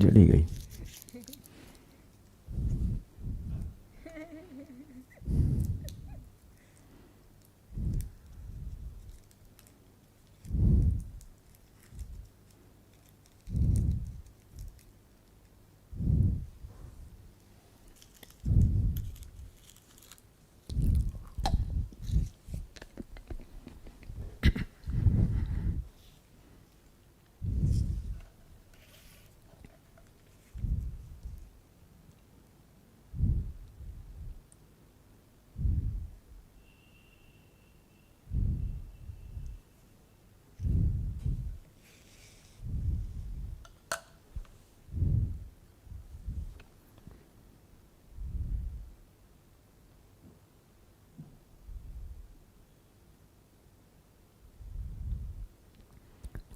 जली गई.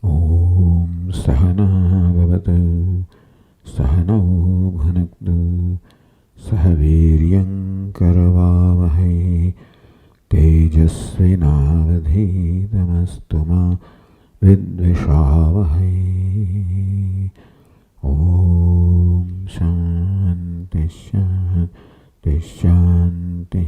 Om Sahana Bhavatu Sahano Bhunaktu Sahaviryam Karavavahai Tejasvinavadhitamastu ma Vidvishavahai. Om Shanti Shanti Shanti.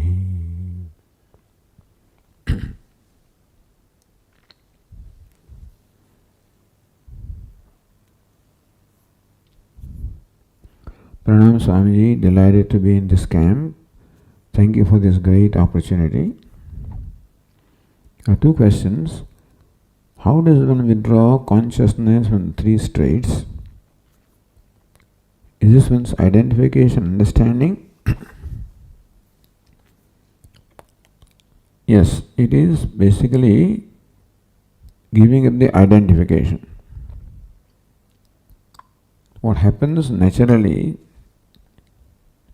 Pranam Swamiji, delighted to be in this camp. Thank you for this great opportunity. I have two questions. How does one withdraw consciousness from three states? Is this one's identification, understanding? Yes, it is basically giving up the identification. What happens naturally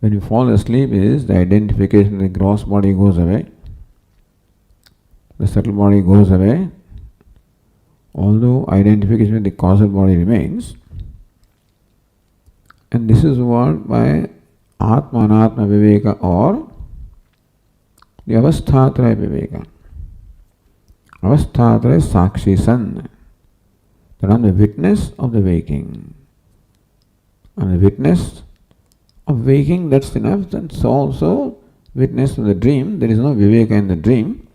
when you fall asleep is the identification of the gross body goes away, the subtle body goes away, although identification with the causal body remains. And this is what by Atma Anatma Viveka or the Avasthatraya Viveka. Avasthatraya Sakshi San. That I am the witness of the waking. I am the witness of waking, that's enough. That's also witness of the dream. There is no Viveka in the dream.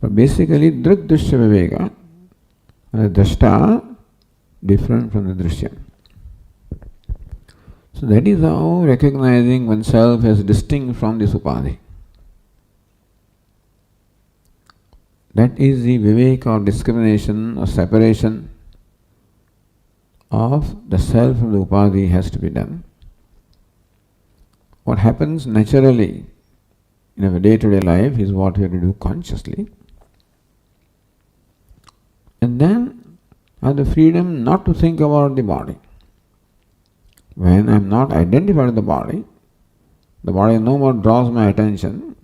But basically, Drik Drishya Viveka, and the Drashta different from the Drishya. So that is how recognizing oneself as distinct from this upadhi. That is the Viveka or discrimination or separation of the self from the upadhi has to be done. What happens naturally in our day-to-day life is what we have to do consciously. And then I have the freedom not to think about the body. When I am not identified with the body no more draws my attention.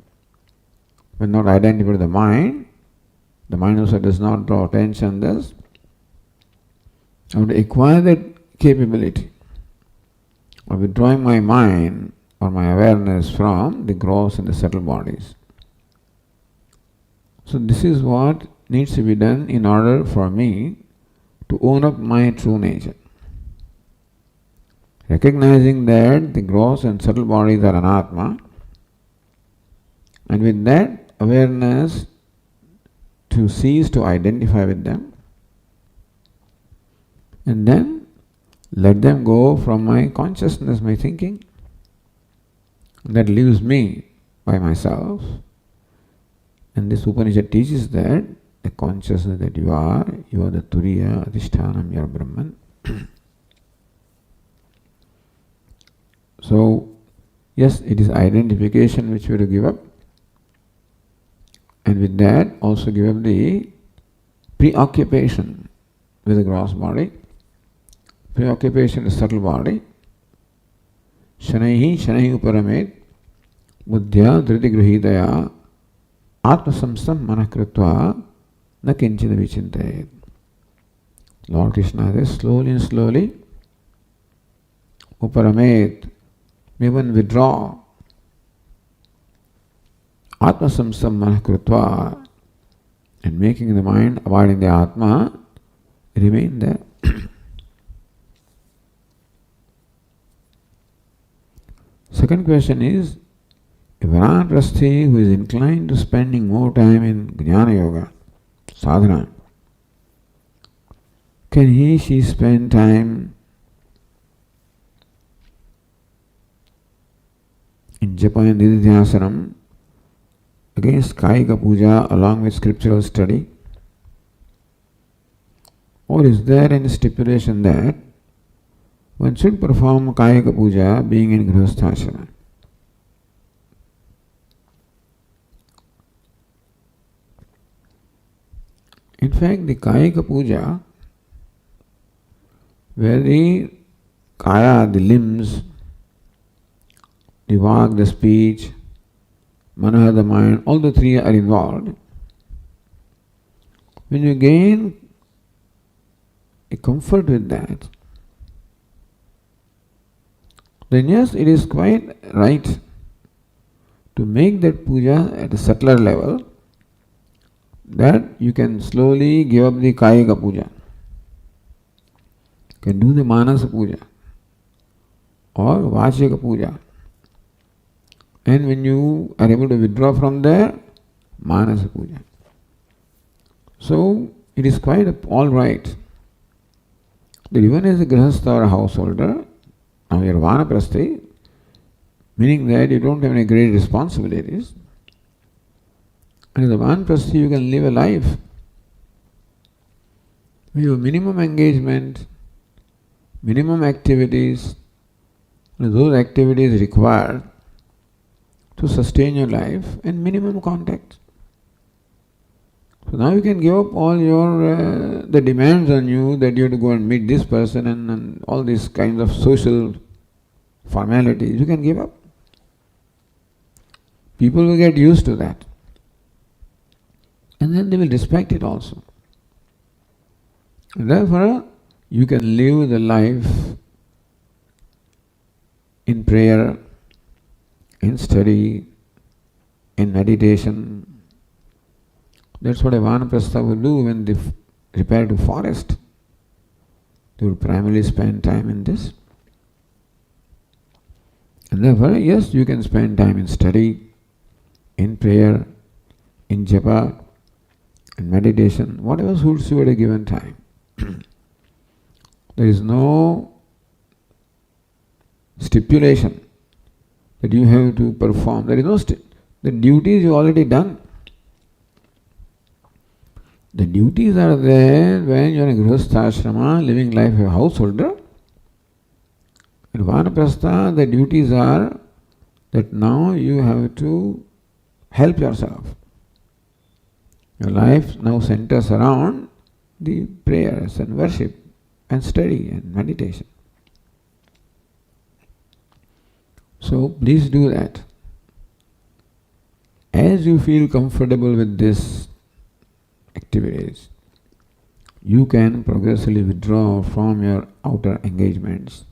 When not identified with the mind also does not draw attention. Thus, I have to acquire that capability of withdrawing my mind or my awareness from the gross and the subtle bodies. So this is what needs to be done in order for me to own up my true nature. Recognizing that the gross and subtle bodies are anatma, and with that awareness to cease to identify with them, and then let them go from my consciousness, my thinking. That leaves me by myself. And this Upanishad teaches that the consciousness that you are the Turiya, Adhishthanam, you are Brahman. So, yes, it is identification which we have to give up. And with that, also give up the preoccupation with the gross body, preoccupation with the subtle body. Shanaihi uparamet buddhya dhriti grihitaya atmasamsam manakritva na kinchina vichintayet. Lord Krishna says, slowly and slowly, uparamet, may one withdraw atmasamsam manakritva, and making the mind abide in the atma, remain there. Second question is, a vanaprasthi who is inclined to spending more time in Jnana Yoga, Sadhana, can she spend time in japa and nididhyasanam against Kayika Puja along with scriptural study? Or is there any stipulation that one should perform Kayika Puja being in Grihasthashrama? In fact, the Kayika Puja, where the Kaya, the limbs, the Vak, the speech, Manaha, the mind, all the three are involved. When you gain a comfort with that, then yes, it is quite right to make that puja at a subtler level, that you can slowly give up the Kayika puja. You can do the Manasa puja or Vachika puja. And when you are able to withdraw from there, Manasa puja. So it is quite all right that even as a grihastha or a householder, now you are vanaprasthi, meaning that you don't have any great responsibilities. And as a vanaprasthi, you can live a life with your minimum engagement, minimum activities, and those activities required to sustain your life, and minimum contact. So now you can give up all your the demands on you that you have to go and meet this person and all these kinds of social formalities. You can give up. People will get used to that. And then they will respect it also. And therefore, you can live the life in prayer, in study, in meditation. That's what a vanaprastha will do when they repair to forest. They will primarily spend time in this. And therefore, yes, you can spend time in study, in prayer, in japa, in meditation, whatever suits you at a given time. There is no stipulation that you have to perform. There is no the duties you already done. The duties are there when you are in Grihasthashrama, living life of a householder. In Vanaprastha, the duties are that now you have to help yourself. Your life now centers around the prayers and worship and study and meditation. So please do that. As you feel comfortable with these activities, you can progressively withdraw from your outer engagements,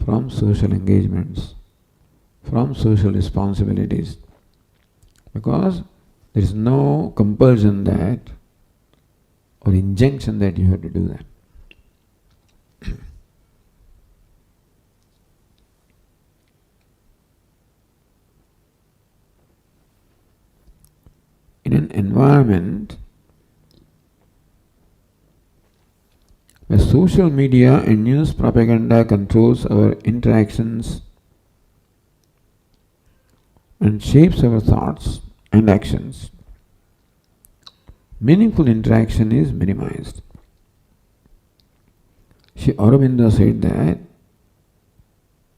from social engagements, from social responsibilities, because there is no compulsion that or injunction that you have to do that. In an environment where social media and news propaganda controls our interactions and shapes our thoughts and actions, meaningful interaction is minimized. Sri Aurobindo said that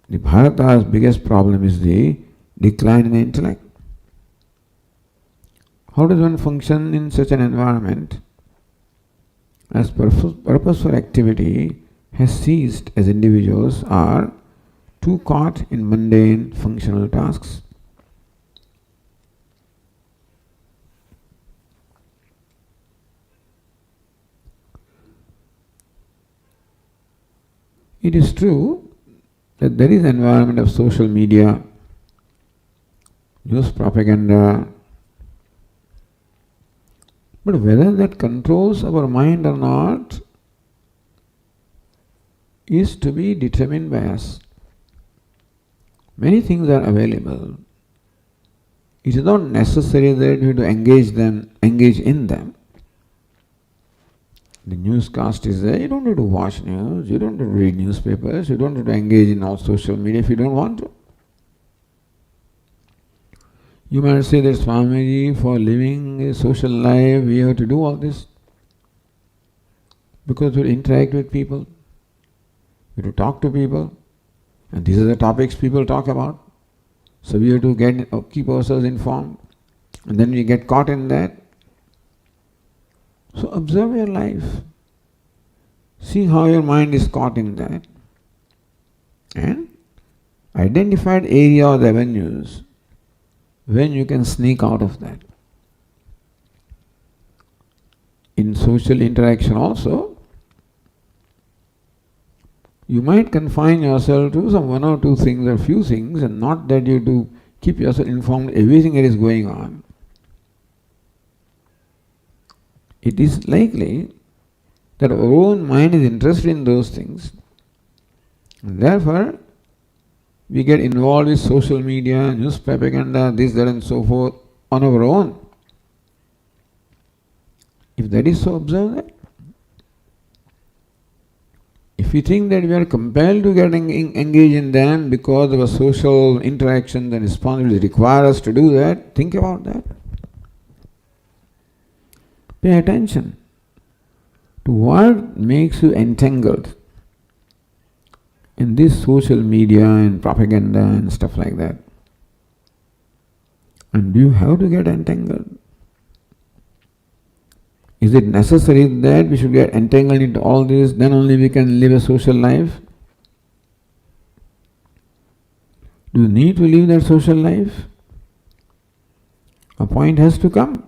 the Bharata's biggest problem is the decline in the intellect. How does one function in such an environment as purpose for activity has ceased as individuals are too caught in mundane functional tasks? It is true that there is an environment of social media, news propaganda, but whether that controls our mind or not is to be determined by us. Many things are available. It is not necessary that you have to engage in them. The newscast is there. You don't have to watch news. You don't have to read newspapers. You don't have to engage in all social media if you don't want to. You might say that Swamiji, for living a social life, we have to do all this because we interact with people, we have to talk to people, and these are the topics people talk about. So we have to keep ourselves informed, and then we get caught in that. So observe your life. See how your mind is caught in that. And identify area or the avenues when you can sneak out of that. In social interaction also, you might confine yourself to some one or two things or few things, and not that you do keep yourself informed everything that is going on. It is likely that our own mind is interested in those things, and therefore we get involved with social media, news propaganda, this, that and so forth on our own. If that is so, observe that. If we think that we are compelled to get engaged in them because of our social interactions and responsibilities require us to do that, think about that. Pay attention to what makes you entangled in this social media and propaganda and stuff like that. And do you have to get entangled? Is it necessary that we should get entangled into all this, then only we can live a social life? Do you need to live that social life? A point has to come.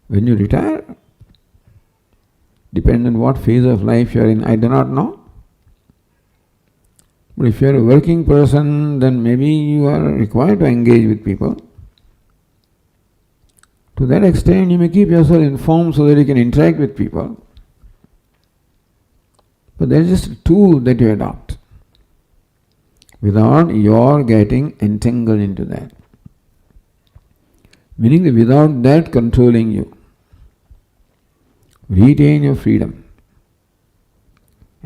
When you retire, depending on what phase of life you are in, I do not know. But if you are a working person, then maybe you are required to engage with people. To that extent, you may keep yourself informed so that you can interact with people. But that is just a tool that you adopt without your getting entangled into that. Meaning that without that controlling you. Retain your freedom.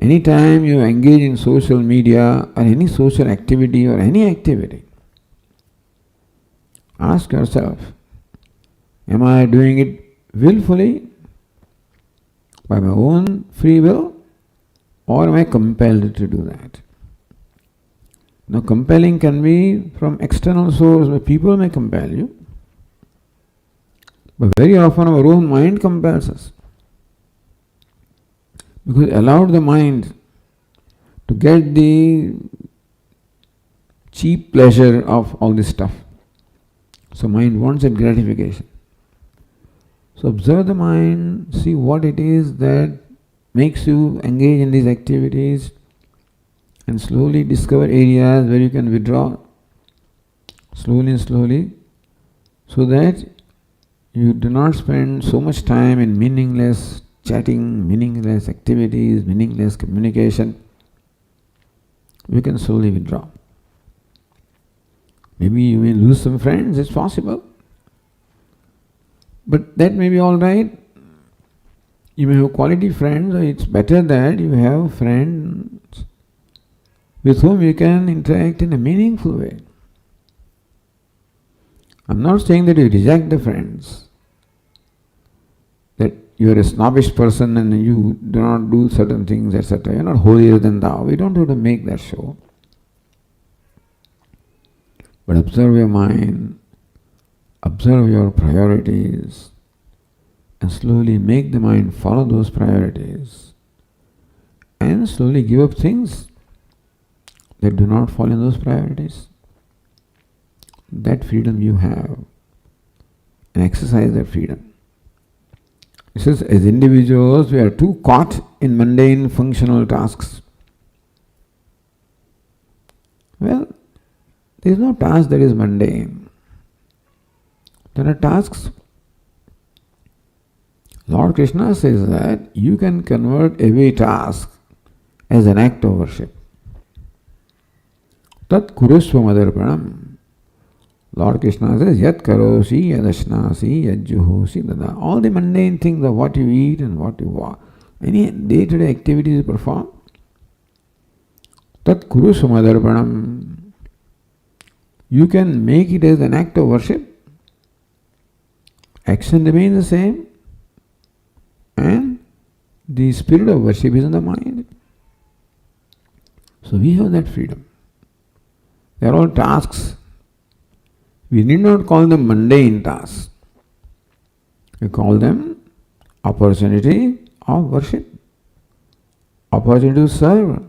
Anytime you engage in social media or any social activity or any activity, ask yourself, am I doing it willfully, by my own free will, or am I compelled to do that? Now, compelling can be from external source, where people may compel you, but very often our own mind compels us. Because it allowed the mind to get the cheap pleasure of all this stuff. So mind wants that gratification. So observe the mind, see what it is that makes you engage in these activities, and slowly discover areas where you can withdraw, slowly and slowly, so that you do not spend so much time in meaningless chatting, meaningless activities, meaningless communication. You can slowly withdraw. Maybe you may lose some friends, it's possible. But that may be all right. You may have quality friends, or it's better that you have friends with whom you can interact in a meaningful way. I'm not saying that you reject the friends, that you are a snobbish person and you do not do certain things, etc. You are not holier than thou. We don't have to make that show. But observe your mind, observe your priorities, and slowly make the mind follow those priorities, and slowly give up things that do not fall in those priorities. That freedom you have, and exercise that freedom. It says, as individuals, we are too caught in mundane functional tasks. Well, there is no task that is mundane. There are tasks. Lord Krishna says that you can convert every task as an act of worship. Tat kurusva madarpanam. Lord Krishna says, Yat karosi, yadashnasi, yadjuhosi, dada. All the mundane things of what you eat and what you walk, any day-to-day activities you perform, tat kurusva madarpanam. You can make it as an act of worship. Action remains the same, and the spirit of worship is in the mind. So we have that freedom. They are all tasks. We need not call them mundane tasks. We call them opportunity of worship, opportunity to serve,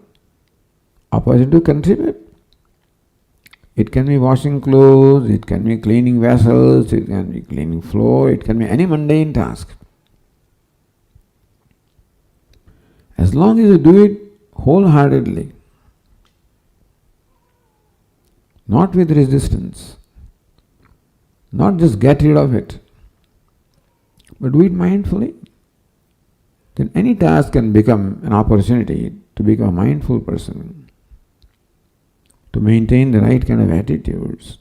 opportunity to contribute. It can be washing clothes, it can be cleaning vessels, it can be cleaning floor, it can be any mundane task. As long as you do it wholeheartedly, not with resistance, not just get rid of it, but do it mindfully, then any task can become an opportunity to become a mindful person, to maintain the right kind of attitudes.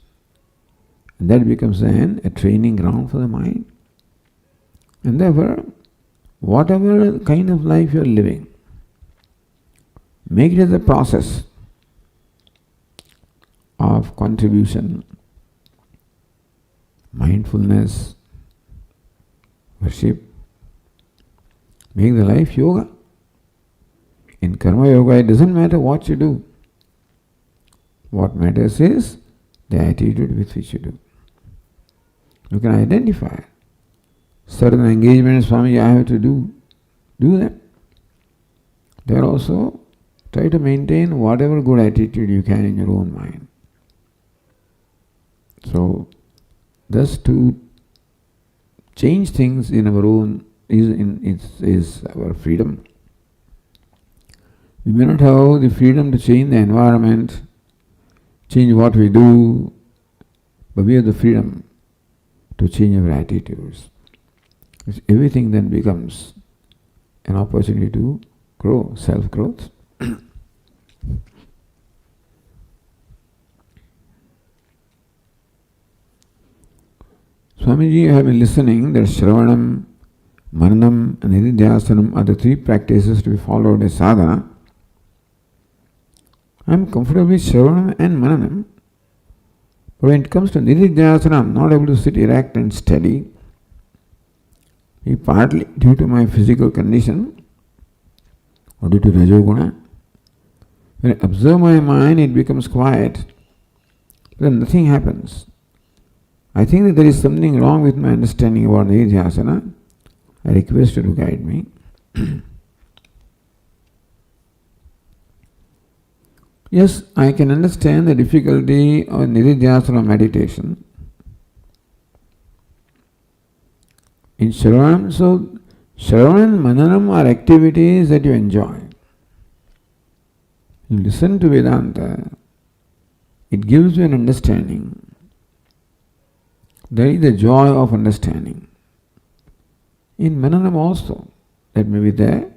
And that becomes then a training ground for the mind. And therefore, whatever kind of life you are living, make it as a process of contribution, mindfulness, worship. Make the life yoga. In karma yoga, it doesn't matter what you do. What matters is the attitude with which you do. You can identify certain engagements, Swami, I have to do them. There also, try to maintain whatever good attitude you can in your own mind. So, thus to change things in our own is our freedom. We may not have the freedom to change the environment, change what we do, but we have the freedom to change our attitudes. Everything then becomes an opportunity to grow, self-growth. Swamiji, I have been listening that Shravanam, Mananam and Nididhyasanam are the three practices to be followed as sadhana. I am comfortable with Shravanam and Mananam, but when it comes to Nididhyasana, I am not able to sit erect and steady, partly due to my physical condition or due to Rajoguna. When I observe my mind, it becomes quiet, then nothing happens. I think that there is something wrong with my understanding about Nididhyasana. I request you to guide me. Yes, I can understand the difficulty of Nididhyasana meditation. In Shravanam, so Shravanam and Mananam are activities that you enjoy. You listen to Vedanta, it gives you an understanding. There is the joy of understanding. In Mananam also, that may be there.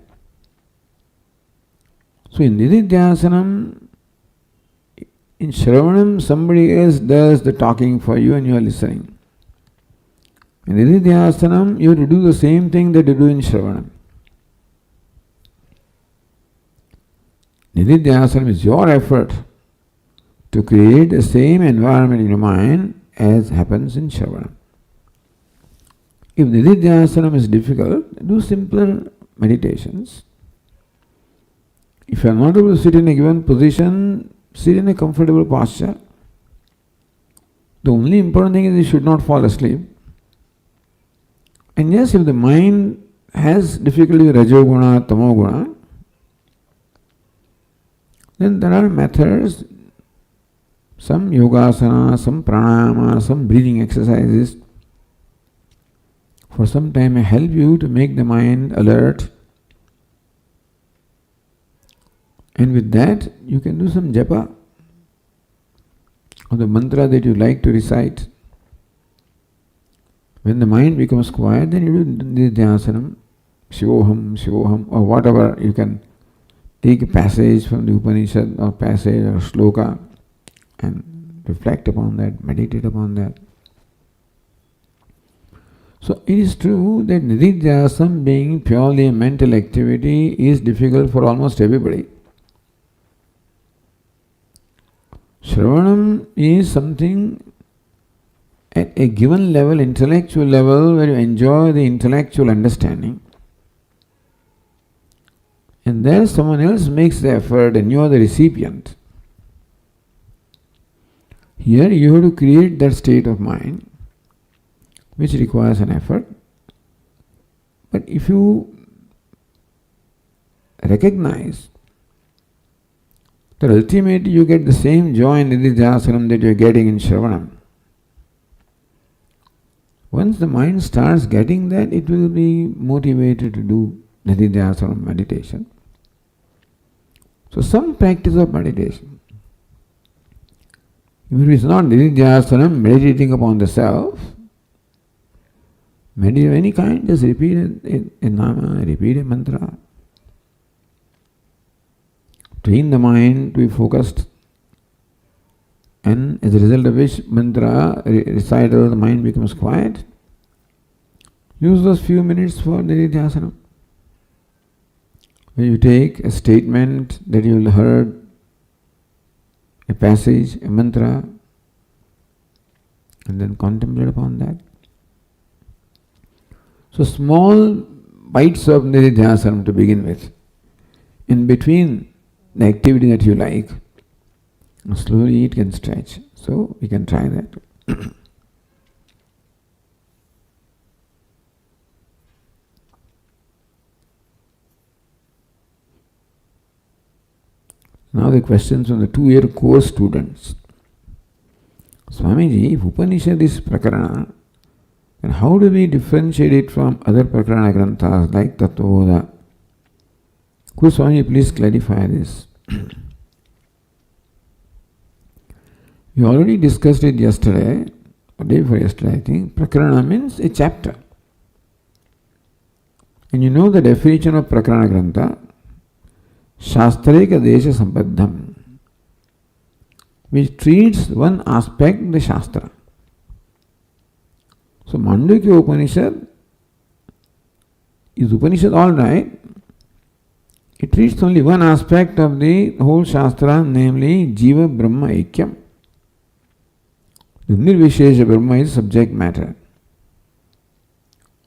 So in Nididhyasanam, in Shravanam, somebody else does the talking for you and you are listening. In Nididhyasanam, you have to do the same thing that you do in Shravanam. Nididhyasanam is your effort to create the same environment in your mind as happens in Shravanam. If Nididhyasanam is difficult, do simpler meditations. If you are not able to sit in a given position, sit in a comfortable posture. The only important thing is you should not fall asleep. And yes, if the mind has difficulty with Rajoguna, Tamoguna, then there are methods, some yogasana, some pranayama, some breathing exercises. For some time may help you to make the mind alert. And with that, you can do some japa of the mantra that you like to recite. When the mind becomes quiet, then you do Nididhyasanam, Shivoham, Shivoham, or whatever. You can take a passage from the Upanishad or passage or shloka and reflect upon that, meditate upon that. So it is true that nididhyasam, being purely a mental activity, is difficult for almost everybody. Shravanam is something at a given level, intellectual level, where you enjoy the intellectual understanding. And there someone else makes the effort and you are the recipient. Here you have to create that state of mind, which requires an effort. But if you recognize that ultimately you get the same joy in nididhyasanam that you are getting in Shravanam, once the mind starts getting that, it will be motivated to do nididhyasanam meditation. So some practice of meditation. If it is not nididhyasanam, meditating upon the self, meditation of any kind, just repeat a nama, repeat a mantra. Train the mind to be focused, and as a result of which mantra recital, the mind becomes quiet. Use those few minutes for nididhyasanam. When you take a statement that you will heard, a passage, a mantra, and then contemplate upon that. So small bites of nididhyasanam to begin with. In between the activity that you like, slowly it can stretch. So we can try that. Now the questions from the 2-year course students. Swamiji, if Upanishad is prakarana, then how do we differentiate it from other prakarana granthas like Tattva? Could Swami please clarify this? We already discussed it yesterday, or day before yesterday I think. Prakarana means a chapter. And you know the definition of prakarana grantha, Shastreka Desha Sambaddham, which treats one aspect of the Shastra. So Mandukya Upanishad is Upanishad all right. It treats only one aspect of the whole Shastra, namely Jiva Brahma Aikyam. The Nirvishesha Brahma is subject matter,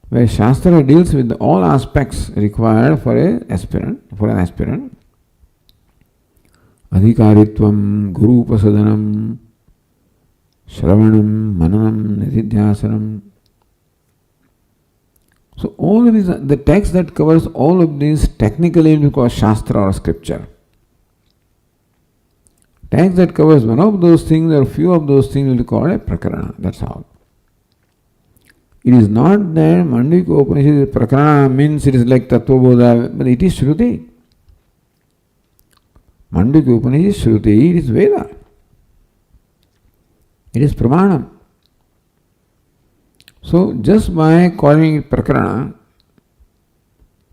where Shastra deals with all aspects required for an aspirant. Adhikaritvam, Guru Upasadanam, Shravanam, Mananam, Nididhyasanam. So all of these, the text that covers all of these technically will be called Shastra or Scripture. Text that covers one of those things or few of those things will be called a prakarana. That's all. It is not that Mandukya Upanishad is prakarana means it is like Tattva Bodha, but it is Shruti. Mandukya Upanishad is Shruti, it is Veda. It is Pramanam. So just by calling it prakarana,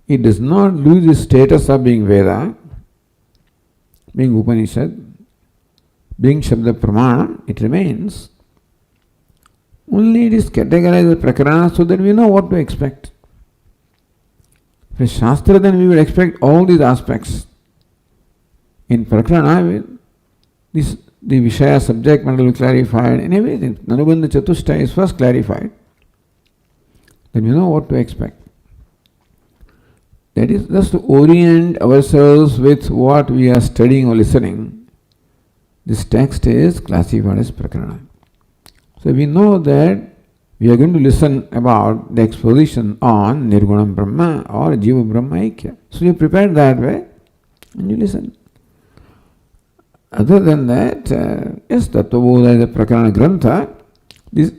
it does not lose its status of being Veda, being Upanishad, being Shabda Pramanam, it remains. Only it is categorized as prakarana so that we know what to expect. For Shastra, then we will expect all these aspects. In prakarana, the Vishaya subject matter will be clarified and everything. Nanubandha Chatushta is first clarified. Then we know what to expect. That is just to orient ourselves with what we are studying or listening. This text is classified as prakarana. So we know that we are going to listen about the exposition on Nirgunam Brahma or Jiva Brahma Aikya. So you prepare that way and you listen. Other than that, yes, Tattva Bodha is a prakarana grantha. This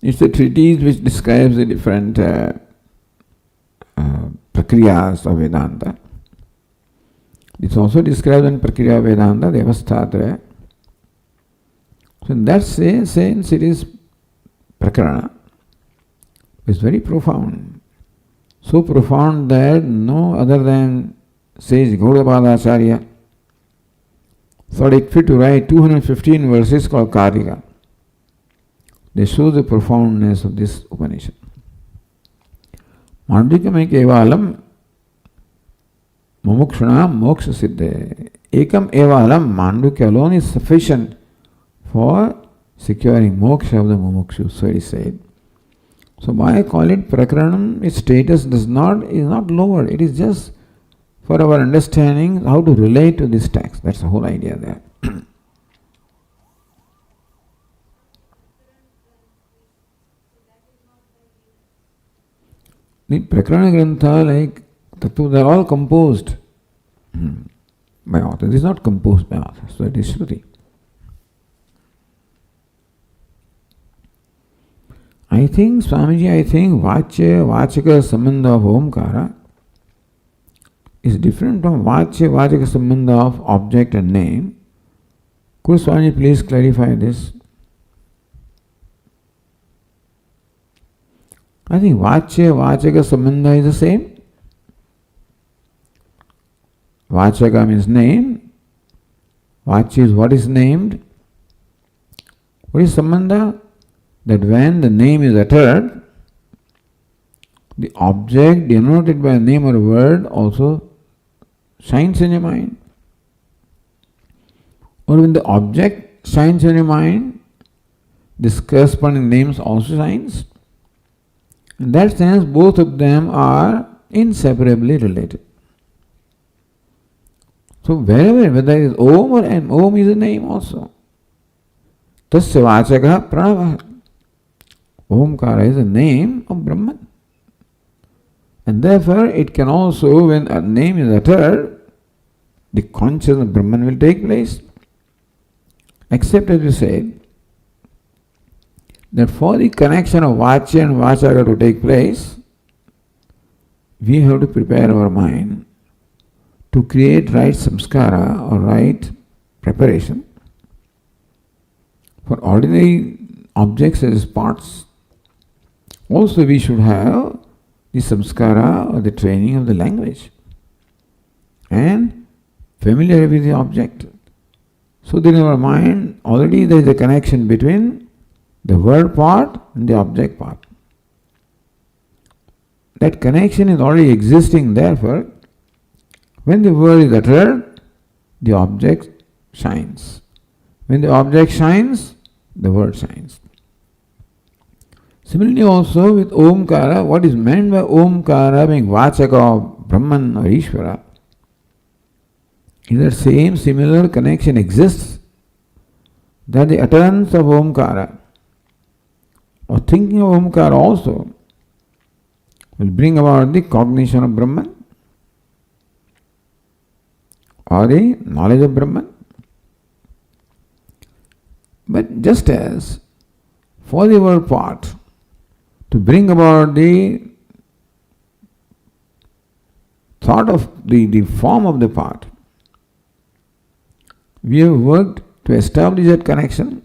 it's a treatise which describes the different prakriyas of Vedanta. It's also described in Prakriya Vedanta, Devasthatraya. So in that sense it is prakarana. It's very profound. So profound that no other than says Gaudapada Acharya, thought it fit to write 215 verses called Karika. They show the profoundness of this Upanishad. Mandukam evalam mumukshunam moksha siddhe. Ekam evalam Mandukya alone is sufficient for securing moksha of the mumukshu, so it is said. So why I call it prakaranam, its status is not lowered. It is just for our understanding how to relate to this text. That's the whole idea there. The prakarana grantha, like Tattva, they are all composed by authors. It is not composed by authors, so it is Shruti. I think Vachya Vachaka Sambandha of Omkara is different from Vachya Vachaka Sambandha of object and name. Could Swamiji please clarify this? I think Vachya Vachaka Sambandha is the same. Vachaka means name. Vachya is what is named. What is Sambandha? That when the name is uttered, the object denoted by a name or a word also shines in your mind. Or when the object shines in your mind, this corresponding names also shines. In that sense, both of them are inseparably related. So wherever, whether it is Om or M, Om is a name also. Tasya vachaka pranava. Omkara is a name of Brahman. And therefore, it can also, when a name is uttered, the consciousness of Brahman will take place. Except, as we said, that for the connection of Vachya and Vachaka to take place, we have to prepare our mind to create right samskara or right preparation. For ordinary objects as parts, also we should have the samskara or the training of the language and familiar with the object. So that in our mind already there is a connection between the word part and the object part. That connection is already existing, therefore, when the word is uttered, the object shines. When the object shines, the word shines. Similarly also with Omkara, what is meant by Omkara being Vachaka of Brahman or Ishvara, is that same similar connection exists, that the utterance of Omkara or thinking of Omkara also will bring about the cognition of Brahman or the knowledge of Brahman. But just as for the word part, to bring about the thought of the form of the part, we have worked to establish that connection.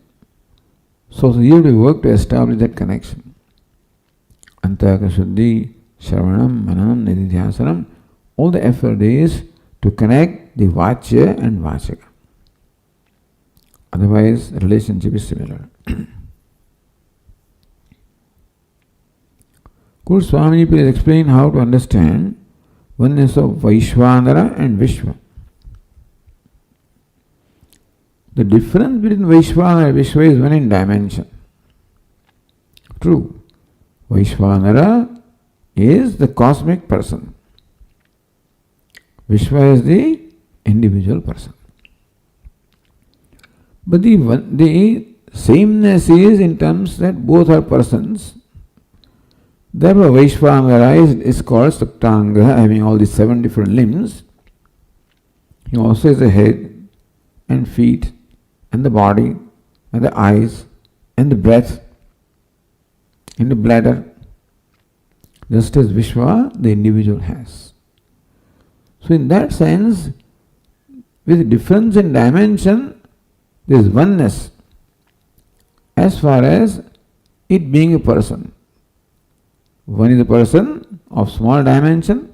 So you have to work to establish that connection. Antaka Shuddhi, Shravanam, Mananam, Nididhyasanam, all the effort is to connect the Vachya and Vachaka. Otherwise, the relationship is similar. Could Swamiji please explain how to understand oneness of Vaishvanara and Vishwa? The difference between Vaishvanara and Vishwa is one in dimension. True. Vaishvanara is the cosmic person. Vishwa is the individual person. But the sameness is in terms that both are persons. Therefore, Vaishvanara is called Saptanga, having all the 7 different limbs. He also has a head and feet and the body and the eyes and the breath and the bladder, just as Vishwa, the individual, has. So in that sense, with difference in dimension, there is oneness as far as it being a person. One is a person of small dimension,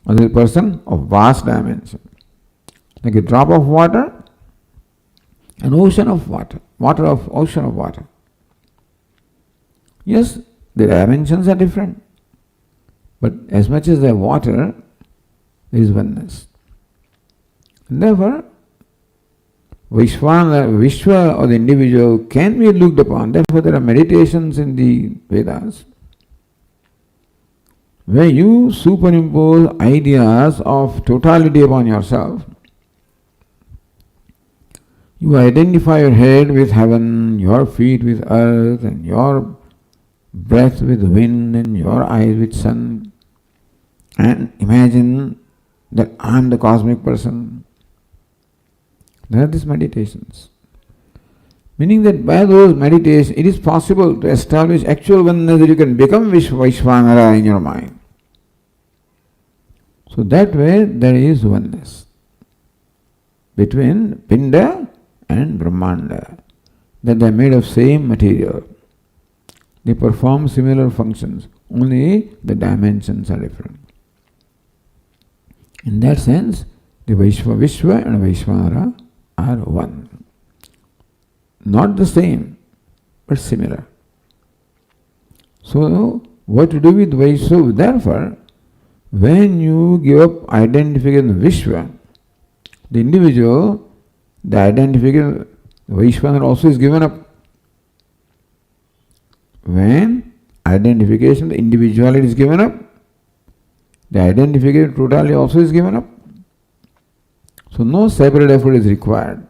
other is a person of vast dimension. Like a drop of water an ocean of water, ocean of water. Yes, the dimensions are different, but as much as they are water, there is oneness. And therefore, Vishwa or the individual can be looked upon. Therefore, there are meditations in the Vedas where you superimpose ideas of totality upon yourself. You identify your head with heaven, your feet with earth, and your breath with wind, and your eyes with sun, and imagine that I am the cosmic person. There are these meditations. Meaning that by those meditations, it is possible to establish actual oneness, that you can become Vishwanara in your mind. So that way there is oneness between Pinda and Brahmanda, that they are made of same material. They perform similar functions, only the dimensions are different. In that sense, the Vishwa and Vishwanara are one. Not the same, but similar. So, what to do with Vaishwa? Therefore, when you give up identification of Vishwa, the individual, the identification Vaishwanara also is given up. When identification, the individuality is given up, the identification totality also is given up. So no separate effort is required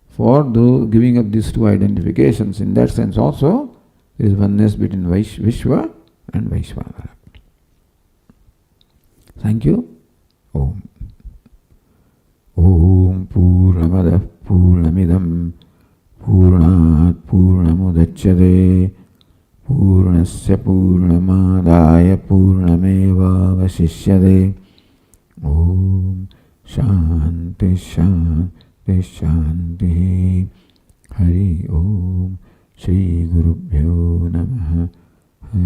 for the giving up these two identifications. In that sense also, there is oneness between Vishwa and Vaishwanara. Thank you. Om. Om Purnamada Purnamidam Purnat Purnamudachyate Purnasya Purnamadaya Purnameva Vasishyate. Om Shanti Shanti Shanti. Hari Om. Shri Gurubhyo Namaha.